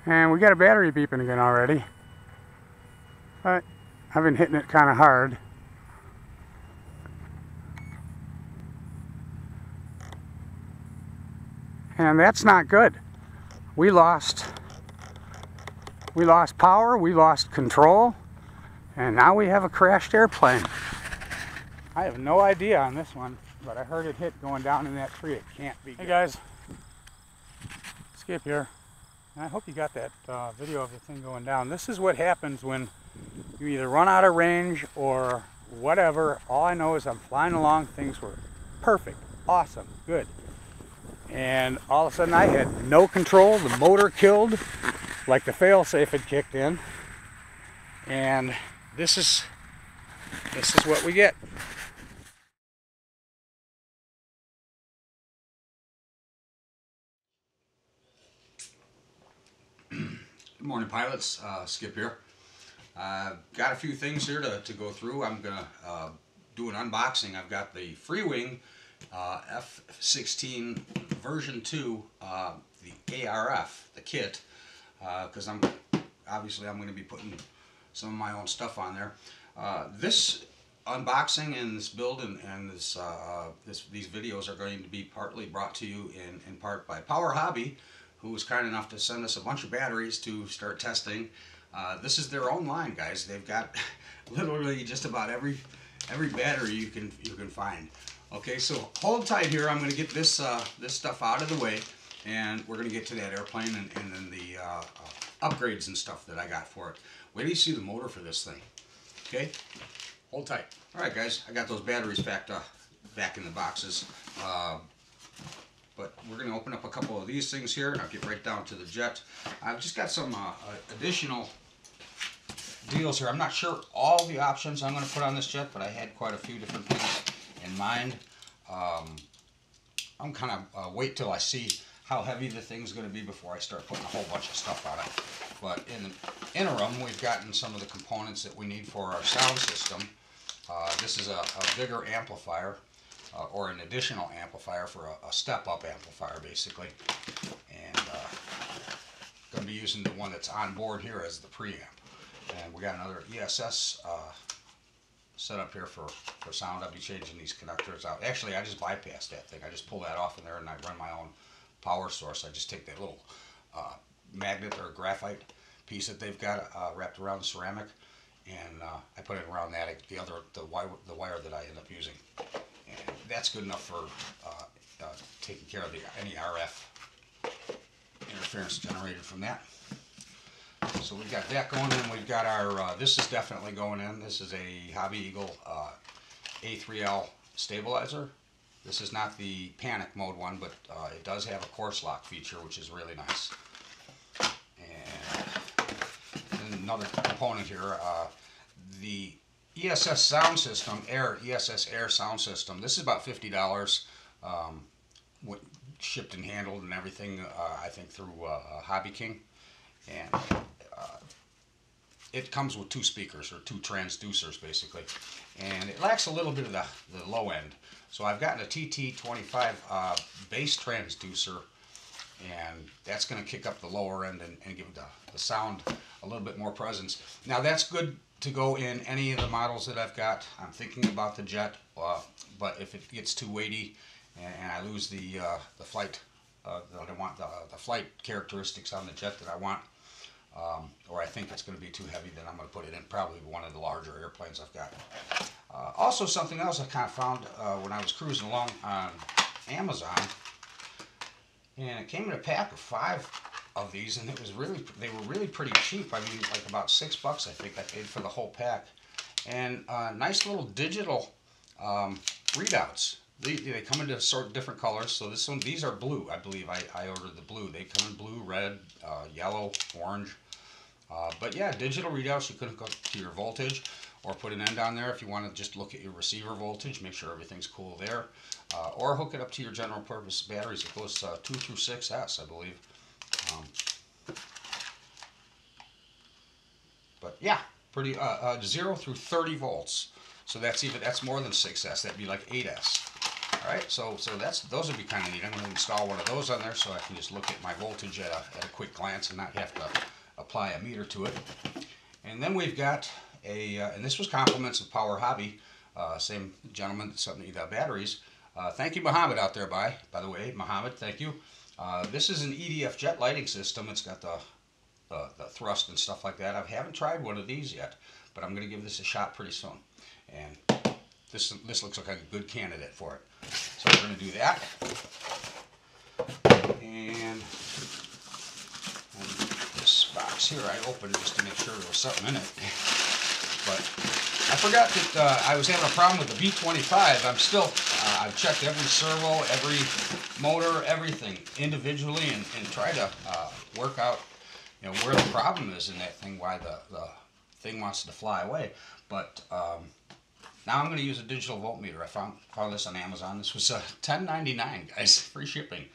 And we got a battery beeping again already. But I've been hitting it kind of hard. And that's not good. We lost power, we lost control, and now we have a crashed airplane. I have no idea on this one, but I heard it hit going down in that tree. It can't be good. Hey guys, Skip here. And I hope you got that video of the thing going down. This is what happens when you either run out of range or whatever. All I know is I'm flying along, things were perfect, awesome, good. And all of a sudden I had no control, the motor killed, like the fail-safe had kicked in. And this is what we get. Good morning, pilots. Skip here. Got a few things here to go through. I'm going to do an unboxing. I've got the Freewing F-16 version 2, the ARF, the kit, because I'm going to be putting some of my own stuff on there. This unboxing and this build and these videos are going to be partly brought to you in part by Power Hobby, who was kind enough to send us a bunch of batteries to start testing. This is their own line, guys. They've got literally just about every battery you can find. Okay, so hold tight here. I'm going to get this this stuff out of the way, and we're going to get to that airplane and then the upgrades and stuff that I got for it. Wait till you see the motor for this thing. Okay, hold tight. All right, guys, I got those batteries back in the boxes. But we're going to open up a couple of these things here. I'll get right down to the jet. I've just got some additional deals here. I'm not sure all the options I'm going to put on this jet, but I had quite a few different things in mind. I'm kind of wait till I see how heavy the thing's going to be before I start putting a whole bunch of stuff on it. But in the interim, we've gotten some of the components that we need for our sound system. This is a bigger amplifier. Or an additional amplifier for a step-up amplifier, basically. And going to be using the one that's on board here as the preamp. And we got another ESS setup here for sound. I'll be changing these connectors out. Actually, I just bypassed that thing. I just pull that off in there and I run my own power source. I just take that little magnet or graphite piece that they've got wrapped around the ceramic, and I put it around that, the wire that I end up using. And that's good enough for taking care of any RF interference generated from that. So we've got that going in. We've got our, this is definitely going in. This is a Hobby Eagle A3L stabilizer. This is not the panic mode one, but it does have a course lock feature, which is really nice. And another component here, the ESS sound system, ESS Air sound system. This is about $50, shipped and handled and everything, I think through Hobby King. And it comes with two speakers, or two transducers basically. And it lacks a little bit of the low end. So I've gotten a TT25 bass transducer, and that's going to kick up the lower end and give the sound a little bit more presence. Now that's good to go in any of the models that I've got. I'm thinking about the jet, but if it gets too weighty and I lose the flight that I want, the flight characteristics on the jet that I want, or I think it's going to be too heavy, then I'm going to put it in probably one of the larger airplanes I've got. Also, something else I kind of found when I was cruising along on Amazon, and it came in a pack of 5 of these, and they were really pretty cheap. I mean, like about $6 I think I paid for the whole pack. And nice little digital readouts. They come into sort of different colors. So these are blue, I believe. I ordered the blue. They come in blue, red, yellow, orange. But yeah, digital readouts. You could hook up to your voltage, or put an end on there if you want to just look at your receiver voltage, make sure everything's cool there. Or hook it up to your general purpose batteries. It goes 2 through 6S, I believe. But yeah, pretty 0 through 30 volts. So that's more than 6S. That'd be like 8S. All right, so those would be kind of neat. I'm going to install one of those on there so I can just look at my voltage at a quick glance and not have to apply a meter to it. And then we've got and this was compliments of Power Hobby, same gentleman that sent me the batteries. Thank you, Muhammad, out there, by the way. Muhammad, thank you. This is an EDF jet lighting system. It's got the thrust and stuff like that. I haven't tried one of these yet, but I'm going to give this a shot pretty soon. And this looks like a good candidate for it. So we're going to do that. And this box here, I opened just to make sure there was something in it. But I forgot that I was having a problem with the V25. I've checked every servo, every motor, everything individually, and tried to work out, where the problem is in that thing, why the thing wants to fly away. But now I'm going to use a digital voltmeter. I found this on Amazon. This was $10.99, guys, free shipping.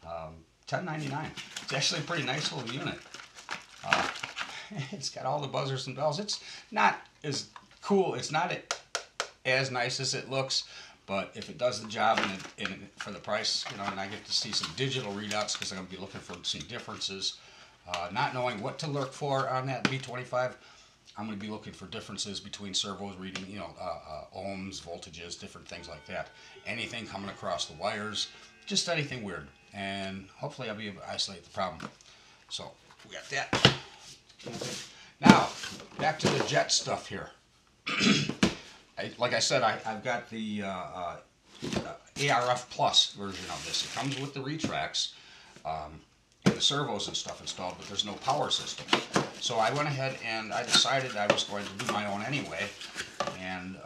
$10.99. It's actually a pretty nice little unit. It's got all the buzzers and bells. It's not as cool. It's not as nice as it looks, but if it does the job and for the price, and I get to see some digital readouts because I'm going to be looking for some differences. Not knowing what to look for on that V25, I'm going to be looking for differences between servos reading, ohms, voltages, different things like that. Anything coming across the wires, just anything weird. And hopefully I'll be able to isolate the problem. So we got that. Now, back to the jet stuff here. Like I said, I've got the ARF Plus version of this. It comes with the Retracts and the servos and stuff installed, but there's no power system. So I went ahead and I decided I was going to do my own anyway, and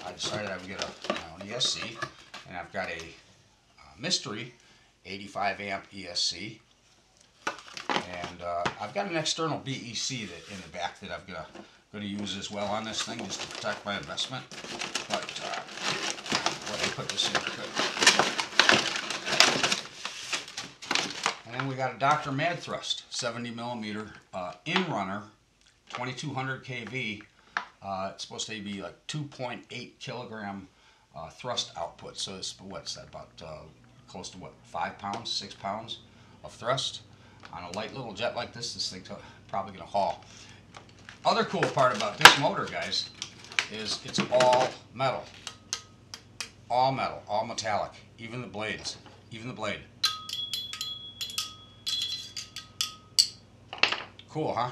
I decided I would get my own ESC, and I've got a mystery 85 amp ESC, and I've got an external BEC in the back that I'm going to use as well on this thing just to protect my investment. But let me put this in here. And then we got a Dr. Mad Thrust 70mm in-runner, 2200 kV. It's supposed to be like 2.8 kilogram thrust output. So it's, what's that, about close to what, 5 pounds, 6 pounds of thrust? On a light little jet like this thing's probably going to haul. Other cool part about this motor, guys, is it's all metal. All metal, all metallic, even the blades, even the blade. Cool, huh?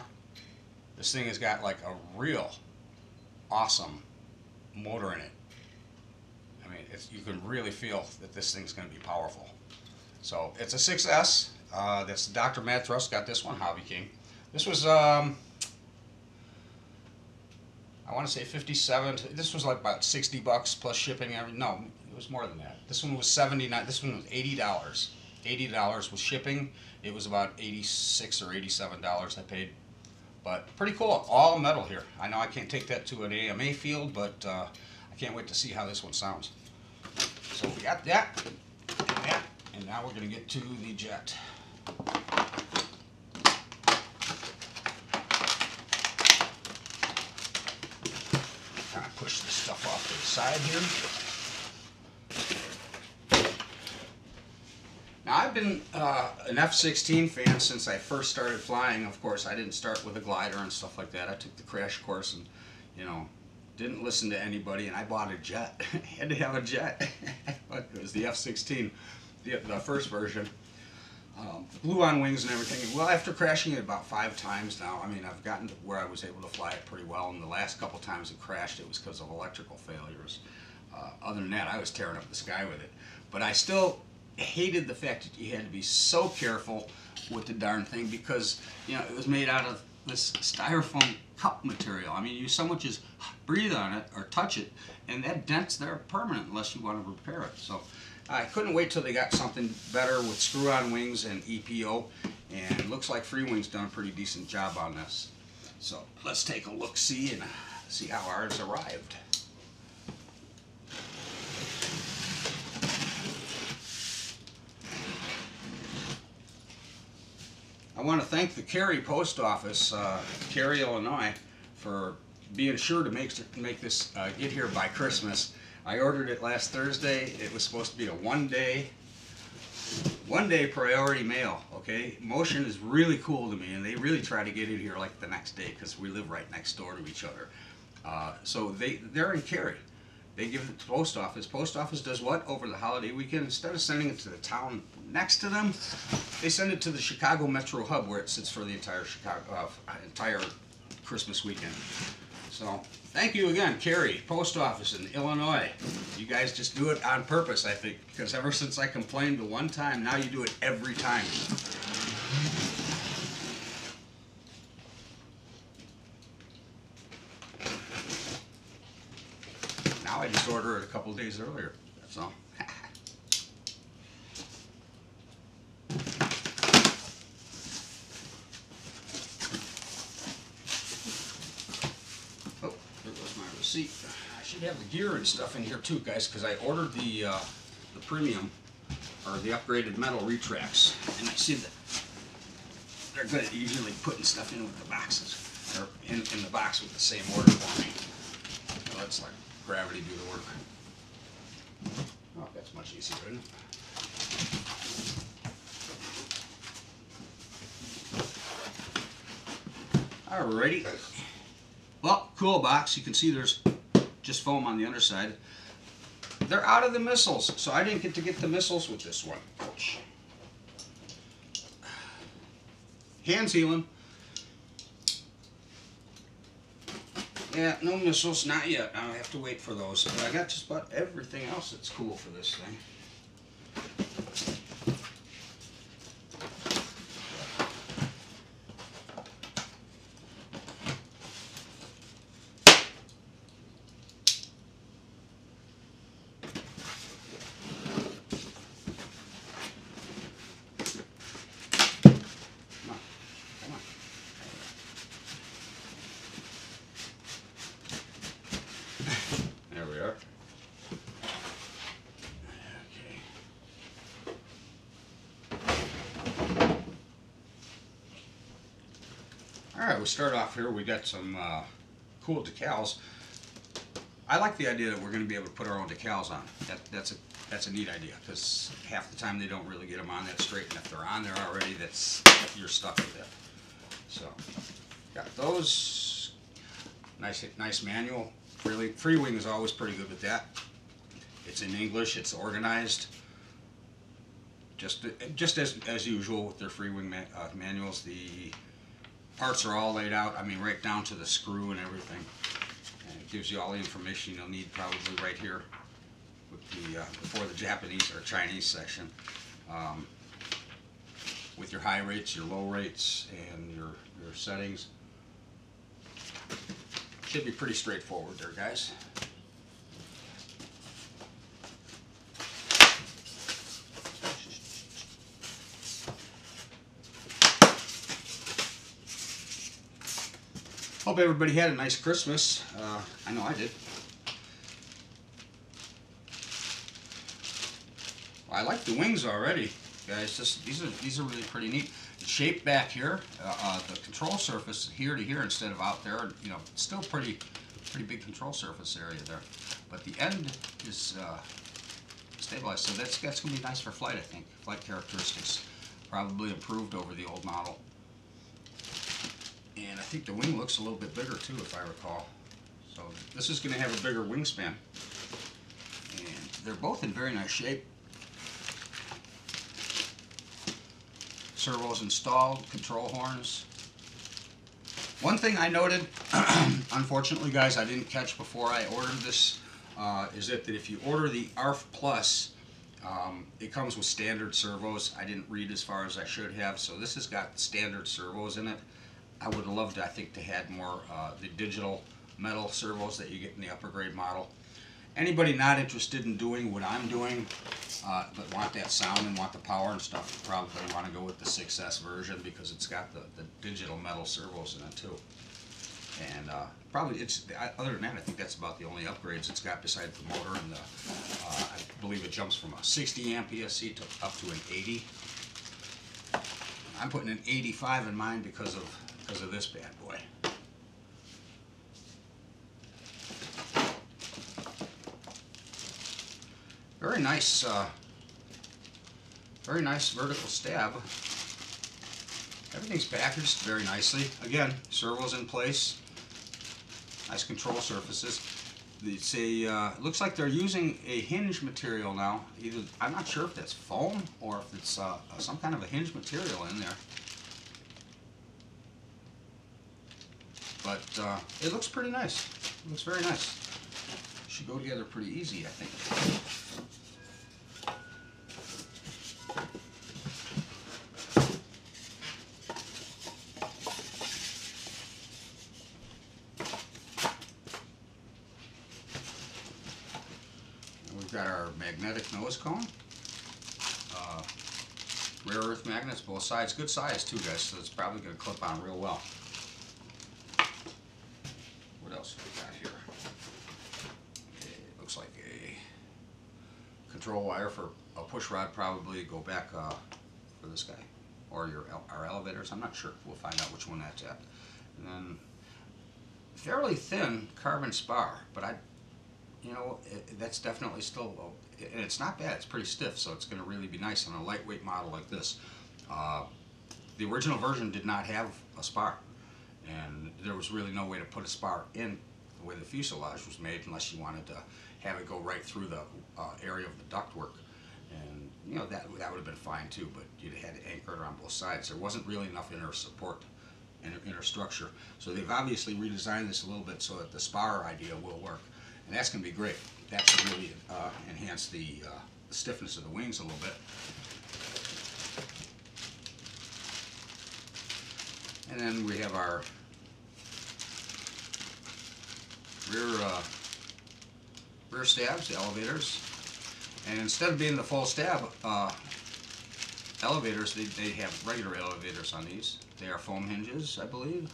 This thing has got like a real awesome motor in it. I mean, you can really feel that this thing's going to be powerful. So it's a 6S. That's the Dr. Mad Thrust. Got this one, Hobby King. This was, I want to say 57. This was like about 60 bucks plus shipping. No, it was more than that. This one was 79. This one was $80. $80 with shipping. It was about $86 or $87 I paid. But pretty cool. All metal here. I know I can't take that to an AMA field, but I can't wait to see how this one sounds. So we got that and that, and now we're going to get to the jet. Kind of push this stuff off to the side here. Now I've been an F-16 fan since I first started flying. Of course, I didn't start with a glider and stuff like that. I took the crash course and, didn't listen to anybody, and I bought a jet. I had to have a jet. But it was the F-16, the first version. Blew on wings and everything. Well, after crashing it about 5 times now, I mean, I've gotten to where I was able to fly it pretty well, and the last couple times it crashed, it was because of electrical failures. Other than that, I was tearing up the sky with it. But I still hated the fact that you had to be so careful with the darn thing because, it was made out of this styrofoam cup material. I mean, you so much as breathe on it or touch it, and that dent's there permanent unless you want to repair it. So I couldn't wait till they got something better with screw-on wings and EPO, and it looks like Freewing's done a pretty decent job on this. So let's take a look-see and see how ours arrived. I want to thank the Cary Post Office, Cary, Illinois, for being sure to make this get here by Christmas. I ordered it last Thursday. It was supposed to be a one-day priority mail, okay? Motion is really cool to me, and they really try to get it here like the next day because we live right next door to each other. So they're in Cary. They give it to the post office. Post office does what over the holiday weekend? Instead of sending it to the town next to them, they send it to the Chicago Metro Hub where it sits for the entire entire Christmas weekend. So thank you again, Cary Post Office in Illinois. You guys just do it on purpose, I think, because ever since I complained the one time, now you do it every time. Now I just order it a couple days earlier, that's all. Oh, there goes my receipt. I should have the gear and stuff in here too, guys, because I ordered the premium, or the upgraded metal Retracts, and I see that they're good at usually putting stuff in with the boxes, or in the box with the same order for me. So let's like gravity do the work. Oh, that's much easier, isn't it? Alrighty. Well, cool box. You can see there's just foam on the underside. They're out of the missiles, so I didn't get to get the missiles with this one. Ouch. Hand sealing. Yeah, no missiles, not yet. I'll have to wait for those. But I got just about everything else that's cool for this thing. There we are. Okay. Alright, we start off here. We got some cool decals. I like the idea that we're going to be able to put our own decals on. That's a neat idea, because half the time they don't really get them on that straight, and if they're on there already, you're stuck with it. So, got those. Nice manual. Freewing is always pretty good with that. It's in English. It's organized. Just as usual with their Freewing manuals. The parts are all laid out. I mean, right down to the screw and everything. And it gives you all the information you'll need probably right here with the before the Japanese or Chinese section. With your high rates, your low rates, and your settings. Should be pretty straightforward there, guys. Hope everybody had a nice Christmas. I know I did. Well, I like the wings already, guys. These are really pretty neat. The shape back here, the control surface here to here instead of out there. You know, still pretty big control surface area there. But the end is stabilized, so that's gonna be nice for flight. I think flight characteristics probably improved over the old model. And I think the wing looks a little bit bigger too, if I recall. So this is going to have a bigger wingspan. And they're both in very nice shape. Servos installed, control horns. One thing I noted, unfortunately guys, I didn't catch before I ordered this, is that if you order the ARF Plus, it comes with standard servos. I didn't read as far as I should have, so this has got standard servos in it. I would have loved, I think, to have more the digital metal servos that you get in the upper grade model. Anybody not interested in doing what I'm doing, but want that sound and want the power and stuff, probably want to go with the 6S version because it's got the digital metal servos in it too. And probably other than that, I think that's about the only upgrades it's got besides the motor and the. I believe it jumps from a 60 amp ESC to up to an 80. I'm putting an 85 in mine because of this bad boy. Very nice vertical stab. Everything's packaged very nicely. Again, servos in place. Nice control surfaces. It's a, it looks like they're using a hinge material now. Either, I'm not sure if that's foam or if it's some kind of a hinge material in there. But it looks pretty nice. It looks very nice. Should go together pretty easy, I think. We've got our magnetic nose cone, rare earth magnets both sides, good size too guys, so it's probably going to clip on real well. What else have we got here? Okay, it looks like a control wire for a push rod, probably go back for this guy, or our elevators, I'm not sure, we'll find out which one that's at. And then fairly thin carbon spar, but you know, that's definitely still, and it's not bad, it's pretty stiff, so it's going to really be nice on a lightweight model like this. The original version did not have a spar, and there was really no way to put a spar in the way the fuselage was made unless you wanted to have it go right through the area of the ductwork. And, you know, that would have been fine too, but you'd had to anchor it on both sides. There wasn't really enough inner support, inner structure. So they've obviously redesigned this a little bit so that the spar idea will work. And that's going to be great. That should really enhance the stiffness of the wings a little bit. And then we have our rear stabs, the elevators. And instead of being the full stab elevators, they have regular elevators on these. They are foam hinges, I believe.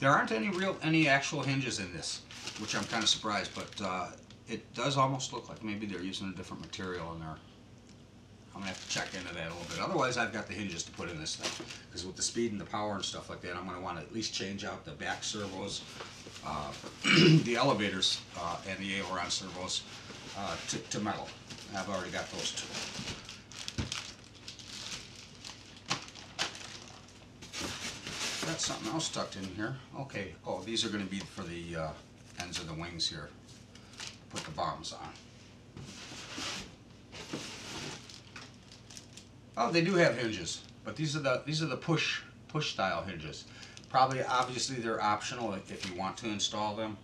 There aren't any actual hinges in this, which I'm kind of surprised, but it does almost look like maybe they're using a different material in there. I'm going to have to check into that a little bit. Otherwise, I've got the hinges to put in this thing, because with the speed and the power and stuff like that, I'm going to want to at least change out the back servos, the elevators, and the aileron servos to metal. I've already got those two. Got something else tucked in here. Okay, oh, these are going to be for the ends of the wings here. Put the bombs on. Oh, they do have hinges, but these are the push style hinges. Probably, obviously, they're optional if you want to install them.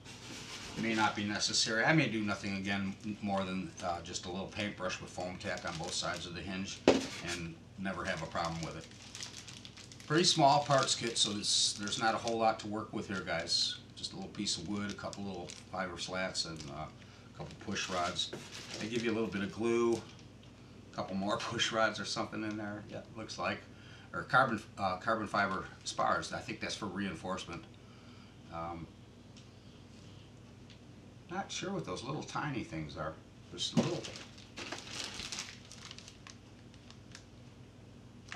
It may not be necessary. I may do nothing again more than just a little paintbrush with foam tack on both sides of the hinge, and never have a problem with it. Pretty small parts kit, so there's not a whole lot to work with here, guys. Just a little piece of wood, a couple little fiber slats, and a couple push rods. They give you a little bit of glue, a couple more push rods or something in there. Yeah, looks like, or carbon fiber spars. I think that's for reinforcement. Not sure what those little tiny things are. Just little.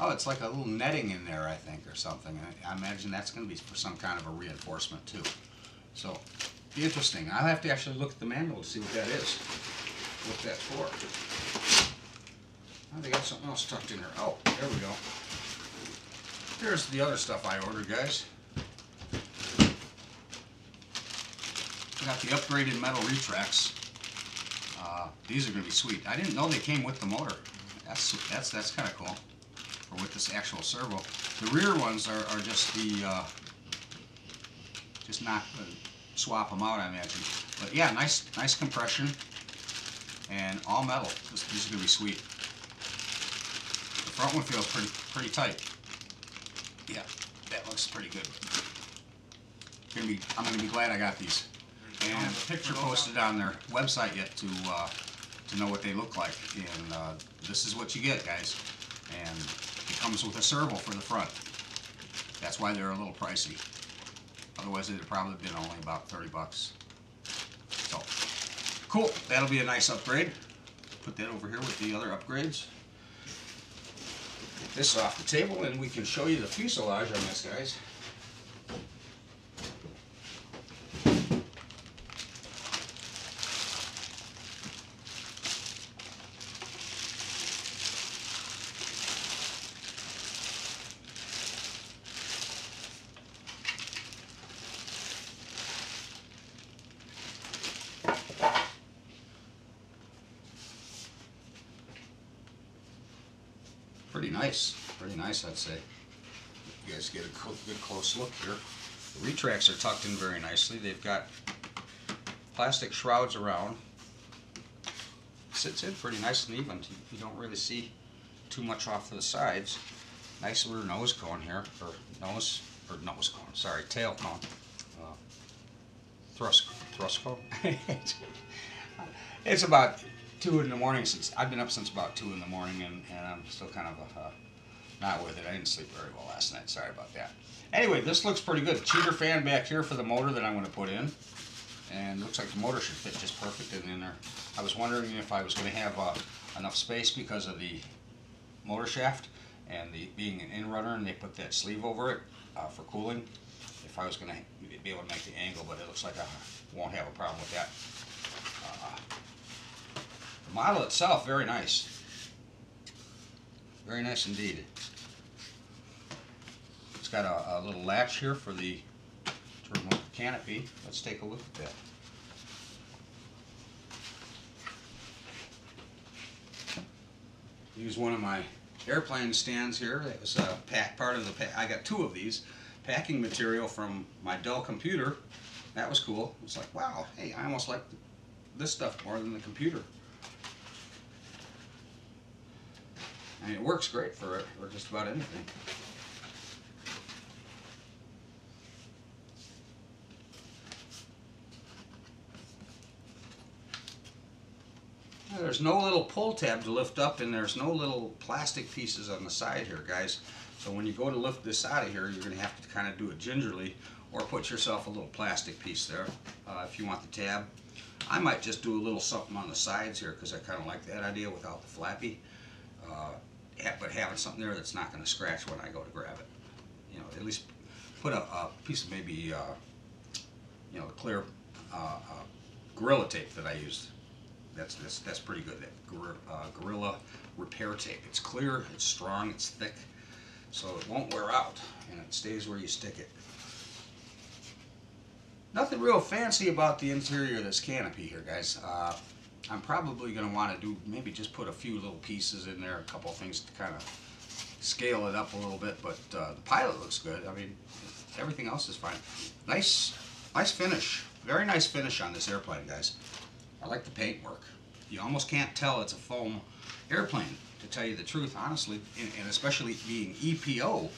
Oh, it's like a little netting in there, I think, or something. I imagine that's going to be for some kind of a reinforcement, too. So, be interesting. I'll have to actually look at the manual to see what that is. What that's for. Oh, they got something else tucked in there. Oh, there we go. Here's the other stuff I ordered, guys. I got the upgraded metal retracts. These are going to be sweet. I didn't know they came with the motor. That's kind of cool. Or with this actual servo. The rear ones are just the, just not swap them out, I imagine. But yeah, nice compression, and all metal. These are gonna be sweet. The front one feels pretty tight. Yeah, that looks pretty good. I'm gonna be glad I got these. And a picture posted on their website yet to know what they look like. And this is what you get, guys. And it comes with a servo for the front. That's why they're a little pricey. Otherwise, they'd have probably been only about 30 bucks. So, cool. That'll be a nice upgrade. Put that over here with the other upgrades. Get this off the table, and we can show you the fuselage on this, guys. pretty nice. Pretty nice, I'd say. You guys get a good close look here. The retracts are tucked in very nicely. They've got plastic shrouds around. Sits in pretty nice and even. You don't really see too much off to the sides. Nice rear nose cone here, or nose cone. Sorry, tail cone. Thrust cone. It's about 2 in the morning since I've been up since about 2 in the morning, and I'm still kind of not with it. I didn't sleep very well last night. Sorry about that. Anyway, this looks pretty good. Cheater fan back here for the motor that I'm going to put in, and looks like the motor should fit just perfect in there. I was wondering if I was going to have enough space because of the motor shaft and being an in-runner, and they put that sleeve over it for cooling. If I was going to be able to make the angle, but it looks like I won't have a problem with that. The model itself, very nice. Very nice indeed. It's got a little latch here for to remove the canopy. Let's take a look at that. Use one of my airplane stands here. It was a part of the I got 2 of these. Packing material from my Dell computer. That was cool. It's like, wow, hey, I almost like this stuff more than the computer. And it works great for just about anything. There's no little pull tab to lift up, and there's no little plastic pieces on the side here, guys. So when you go to lift this out of here, you're going to have to kind of do it gingerly, or put yourself a little plastic piece there if you want the tab. I might just do a little something on the sides here because I kind of like that idea without the flappy. But having something there that's not going to scratch when I go to grab it. You know, at least put a piece of maybe, you know, clear Gorilla tape that I used. That's pretty good. That Gorilla repair tape. It's clear, it's strong, it's thick, so it won't wear out, and it stays where you stick it. Nothing real fancy about the interior of this canopy here, guys. I'm probably going to want to do maybe just put a few little pieces in there, a couple of things to kind of scale it up a little bit, but the pilot looks good. I mean, everything else is fine. Nice finish. Very nice finish on this airplane, guys. I like the paint work. You almost can't tell it's a foam airplane, to tell you the truth, honestly, and especially being EPO,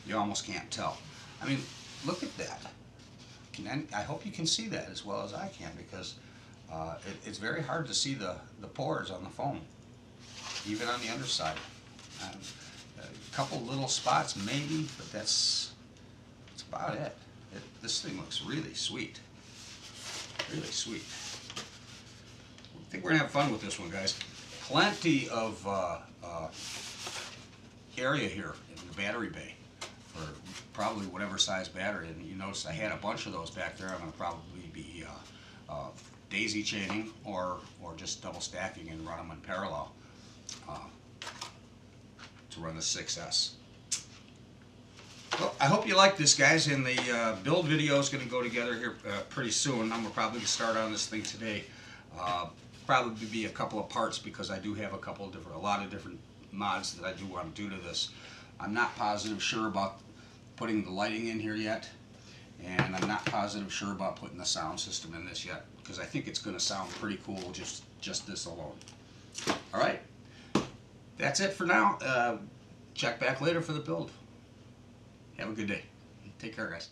you almost can't tell. I mean, look at that. And I hope you can see that as well as I can, because it's very hard to see the pores on the foam, even on the underside. A couple little spots maybe, but that's about it. This thing looks really sweet. Really sweet. I think we're going to have fun with this one, guys. Plenty of area here in the battery bay for probably whatever size battery. And you notice I had a bunch of those back there. I'm going to probably be daisy chaining or just double stacking and run them in parallel to run the 6S. Well, I hope you like this, guys, and the build video is going to go together here pretty soon. I'm probably going to start on this thing today. Probably be a couple of parts because I do have a lot of different mods that I do want to do to this. I'm not sure about putting the lighting in here yet, and I'm not sure about putting the sound system in this yet, because I think it's going to sound pretty cool just this alone. All right, that's it for now. Check back later for the build. Have a good day. Take care, guys.